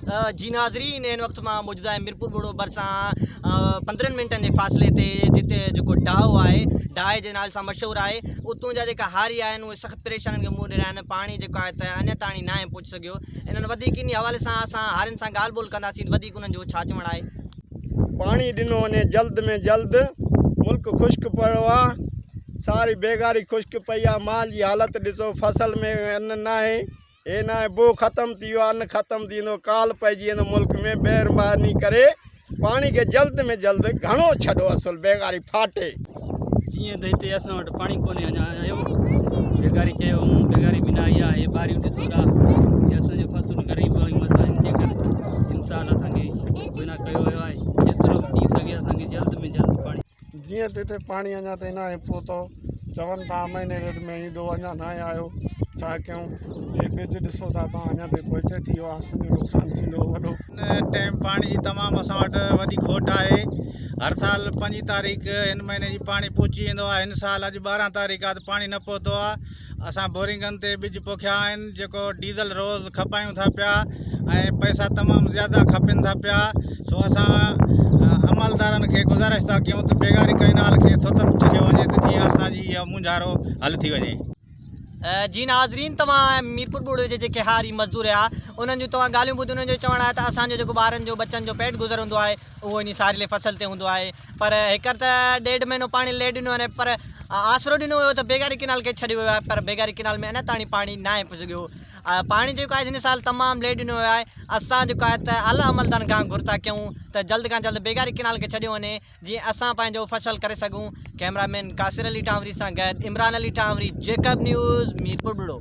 जी नाज़रीन, इन वक्त मां मौजूदा है मीरपुर बुढ़ो बरसा 15 मिनटन के फासले ते जिते जो डाव है डाए के नाल से मशहूर है। उतों जा जेका हारी आहिनि उहे सख़्त परेशानी के मुंह ॾिना पानी जो है तो अञा ताणी ना पहुची सघियो। इन्हनि इन हवाले से असां हारियुनि सां ॻाल्हि ॿोल कंदासीं वधीक उन्हनि जो छा चवणु आहे। पानी दिनों ने जल्द में जल्द मुल्क खुश्क पड़ो आ, सारी बेगारी खुश्क पई आ। माल की हालत दिसो, फसल में अन्न ना है, ये ना है बो खत्म थी वियो, अन्न खत्म थींदो, काल पइजी वेंदो मुल्क में। महिरबानी करे पानी के जल्द में जल्द घणो छॾो, असल बेगारी फाटे। जीअं त हिते असां वटि पाणी कोन्हे अञा आयो, बेगारी चयो बेगारी बि न आई आहे। बारियूं ॾिसो था, इहे असांजो फ़सुलु ग़रीब मसइला आहिनि, जे करे इंसान असांखे बिना कयो वियो आहे। जेतिरो बि थी सघे असांखे जल्द में जल्द पाणी। जीअं त हिते पाणी अञा ताईं न आहे पहुतो, चवनि था महीने ॾेढ में ईंदो, अञा न आयो। छा कयूं, हे ॿिज ॾिसो था तव्हां, अञा ताईं पोइ हिते थी वियो आहे, असांजो नुक़सानु थींदो वॾो। टाइम पानी की तमाम असां वटि वॾी खोट है। हर साल 5 तारीख़ इन महीने जी पानी पहुची वेंदो आहे। इन साल अॼु 12 तारीख़ आहे, पानी न पहुतो आहे। असां बोरिंगनि ते ॿिज पोखिया आहिनि, जेको डीज़ल रोज़ खपायूं था पिया ऐं पैसा तमामु ज़्यादा खपनि था पिया। सो असां अमलदारनि खे गुज़ारिश था कयूं त बेगारी कैनाल खे सुतत छॾियो वञे त जीअं असांजी इहा मुंझारो हल थी वञे। जी नाज़रीन, तव्हां मीरपुर बुढ़ो जे जेके हारी मज़दूर उन्हनि जूं तव्हां ॻाल्हियूं ॿुधी, उन्हनि जो चवणु आहे त असांजो जेको ॿारनि जो बचनि जो पेट गुज़र हूंदो आहे उहो इन सारी फसल ते हूंदो आहे। पर हिकर त 1.5 महीनो पाणी ले ॾिनो वञे, पर आसरो ॾिनो हुयो त बेगारी किनाल खे छॾियो वियो आहे, पर बेगारी किनाल में अञा ताणी पाणी न आहे सघियो। पाणी जेको आहे हिन साल तमामु लेट ॾिनो वियो आहे। असां जेको आहे त आला अमलदारनि खां घुर था कयूं त जल्द खां जल्द बेगारी किनाल खे छॾियो वञे, जीअं असां पंहिंजो फसल करे सघूं। कैमरामैन कासिर अली टांवरी सां गॾु इमरान अली टांवरी, जेकब न्यूज़, मीरपुर बुढ़ो।